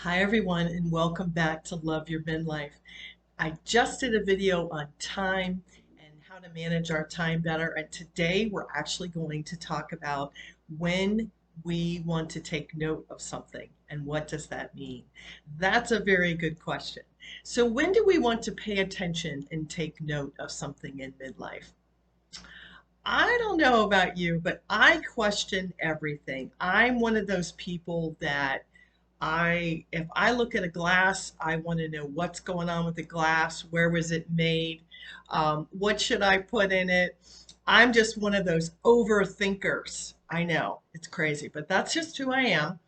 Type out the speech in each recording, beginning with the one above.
Hi everyone and welcome back to Love Your Midlife. I just did a video on time and how to manage our time better, and today we're actually going to talk about when we want to take note of something and what does that mean? That's a very good question. So when do we want to pay attention and take note of something in midlife? I don't know about you, but I question everything. I'm one of those people that if I look at a glass, I want to know what's going on with the glass. Where was it made? What should I put in it? I'm just one of those overthinkers. I know it's crazy, but that's just who I am.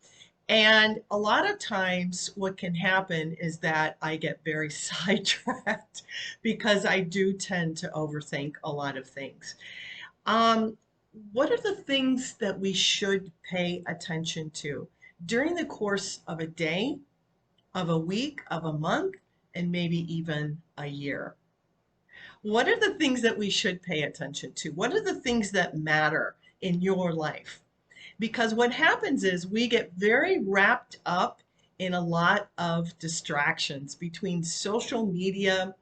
And a lot of times, what can happen is that I get very sidetracked because I do tend to overthink a lot of things. Um, what are the things that we should pay attention to during the course of a day, of a week, of a month, and maybe even a year? What are the things that we should pay attention to? What are the things that matter in your life? Because what happens is we get very wrapped up in a lot of distractions between social media,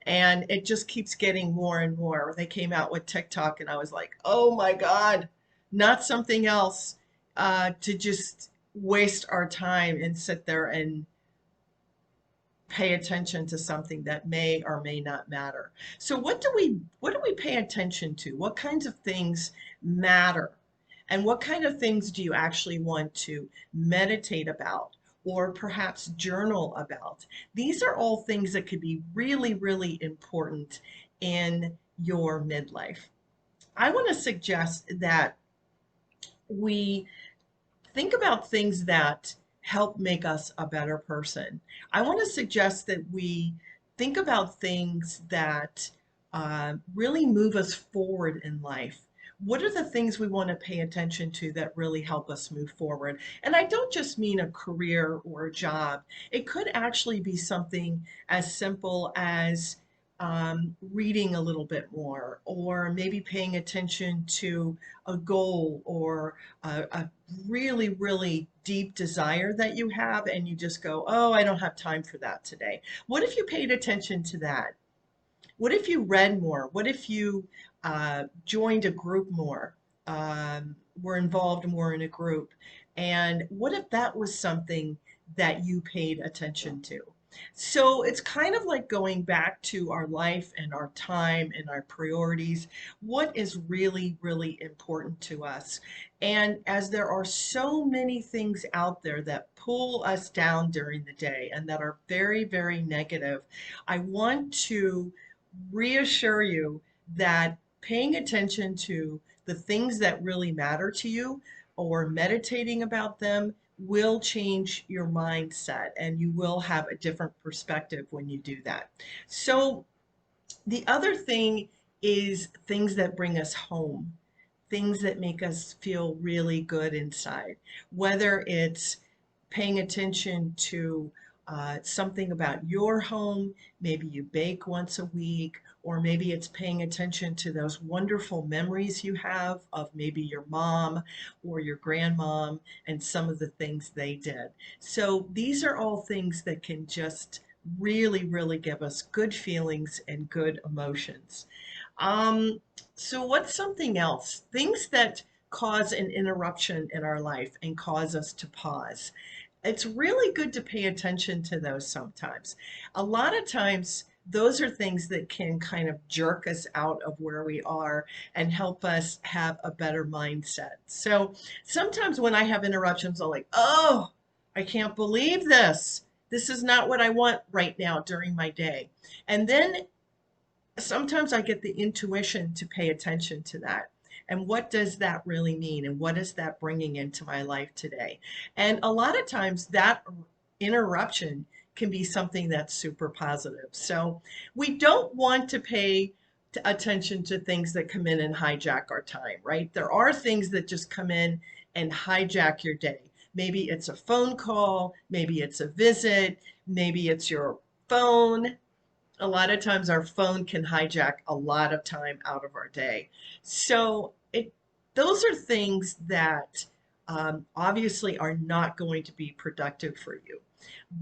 and it just keeps getting more and more. They came out with TikTok, and I was like, oh my God, not something else to just waste our time and sit there and pay attention to something that may or may not matter. So what do we pay attention to? What kinds of things matter? And what kind of things do you actually want to meditate about or perhaps journal about? These are all things that could be really, really important in your midlife. I want to suggest that we think about things that help make us a better person. I want to suggest that we think about things that really move us forward in life. What are the things we want to pay attention to that really help us move forward? And I don't just mean a career or a job. It could actually be something as simple as reading a little bit more, or maybe paying attention to a goal or a really, really deep desire that you have, and you just go, oh, I don't have time for that today. What if you paid attention to that? What if you read more? What if you joined a group more? Were involved more in a group? And what if that was something that you paid attention to? So it's kind of like going back to our life and our time and our priorities. What is really, really important to us? And as there are so many things out there that pull us down during the day and that are very, very negative, I want to reassure you that paying attention to the things that really matter to you or meditating about them will change your mindset, and you will have a different perspective when you do that. So the other thing is things that bring us home, things that make us feel really good inside, whether it's paying attention to something about your home. Maybe you bake once a week, or maybe it's paying attention to those wonderful memories you have of maybe your mom or your grandmom and some of the things they did. So these are all things that can just really, really give us good feelings and good emotions. Um, so what's something else? Things that cause an interruption in our life and cause us to pause. It's really good to pay attention to those sometimes. A lot of times, those are things that can kind of jerk us out of where we are and help us have a better mindset. So sometimes when I have interruptions, I'm like, oh, I can't believe this. This is not what I want right now during my day. And then sometimes I get the intuition to pay attention to that. And what does that really mean? And what is that bringing into my life today? And a lot of times that interruption can be something that's super positive. So we don't want to pay attention to things that come in and hijack our time, right? There are things that just come in and hijack your day. Maybe it's a phone call, maybe it's a visit, maybe it's your phone. A lot of times our phone can hijack a lot of time out of our day. So those are things that obviously are not going to be productive for you.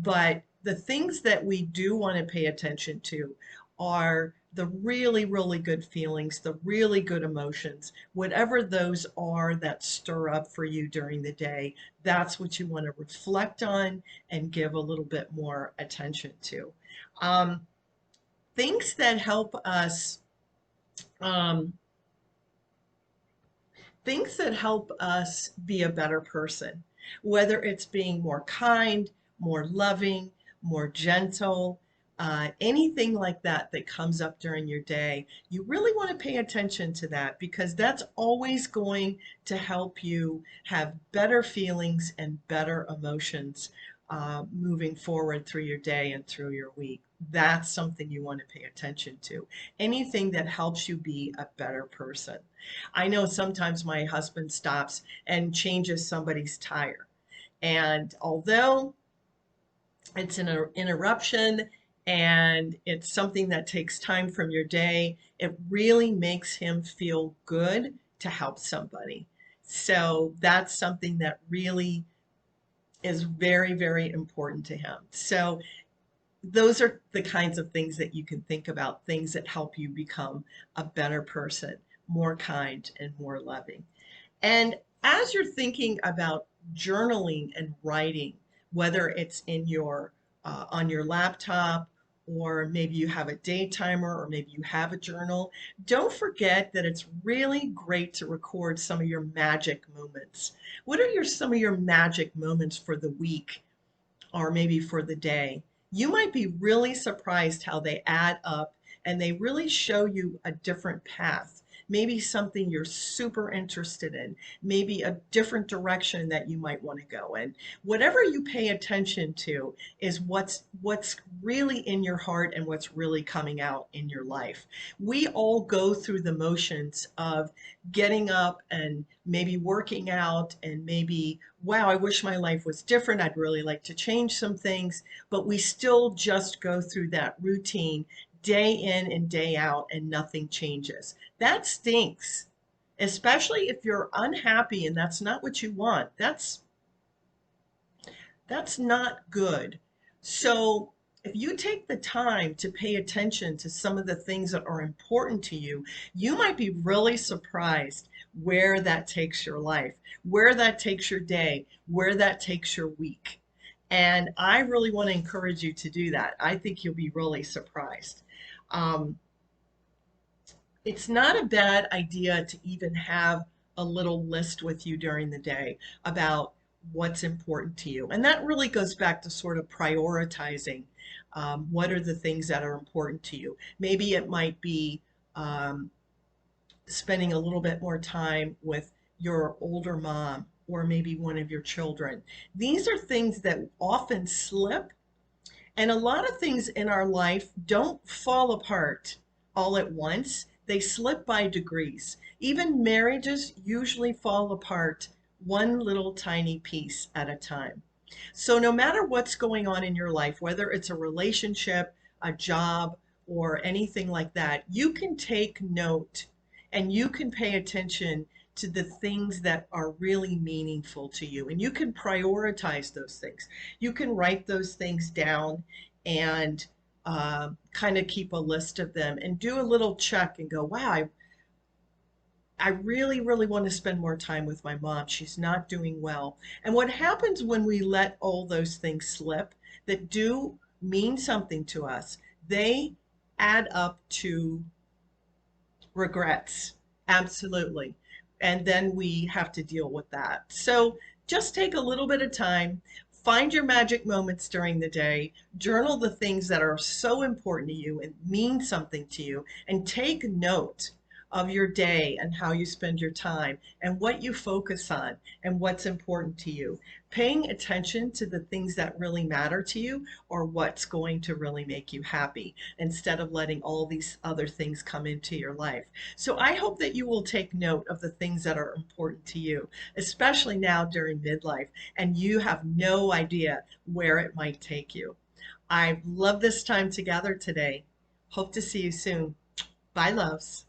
But the things that we do want to pay attention to are the really, really good feelings, the really good emotions, whatever those are that stir up for you during the day. That's what you want to reflect on and give a little bit more attention to. Um, things that help us um, things that help us be a better person, whether it's being more kind, more loving, more gentle, anything like that that comes up during your day. You really want to pay attention to that because that's always going to help you have better feelings and better emotions moving forward through your day and through your week. That's something you want to pay attention to. Anything that helps you be a better person. I know sometimes my husband stops and changes somebody's tire. And although it's an interruption and it's something that takes time from your day, it really makes him feel good to help somebody. So that's something that really is very, very important to him. So those are the kinds of things that you can think about, things that help you become a better person, more kind and more loving. And as you're thinking about journaling and writing, whether it's in your on your laptop, or maybe you have a day timer, or maybe you have a journal, don't forget that it's really great to record some of your magic moments. What are some of your magic moments for the week? Or maybe for the day, you might be really surprised how they add up and they really show you a different path. Maybe something you're super interested in, maybe a different direction that you might want to go in. Whatever you pay attention to is what's really in your heart and what's really coming out in your life. We all go through the motions of getting up and maybe working out and maybe, wow, I wish my life was different. I'd really like to change some things, but we still just go through that routine day in and day out and nothing changes. That stinks, especially if you're unhappy and that's not what you want. That's not good. So if you take the time to pay attention to some of the things that are important to you, you might be really surprised where that takes your life, where that takes your day, where that takes your week. And I really want to encourage you to do that. I think you'll be really surprised. Um, it's not a bad idea to even have a little list with you during the day about what's important to you. And that really goes back to sort of prioritizing what are the things that are important to you. Maybe it might be um, spending a little bit more time with your older mom or maybe one of your children. These are things that often slip, and a lot of things in our life don't fall apart all at once. They slip by degrees. Even marriages usually fall apart one little tiny piece at a time. So no matter what's going on in your life, whether it's a relationship, a job, or anything like that, you can take note and you can pay attention to the things that are really meaningful to you. And you can prioritize those things. You can write those things down and kind of keep a list of them and do a little check and go, wow, I really, really want to spend more time with my mom. She's not doing well. And what happens when we let all those things slip that do mean something to us, they add up to regrets. Absolutely. And then we have to deal with that. So just take a little bit of time, find your magic moments during the day, journal the things that are so important to you and mean something to you, and take note of your day and how you spend your time and what you focus on and what's important to you. Paying attention to the things that really matter to you or what's going to really make you happy instead of letting all these other things come into your life. So I hope that you will take note of the things that are important to you, especially now during midlife, and you have no idea where it might take you. I love this time together today. Hope to see you soon. Bye, loves.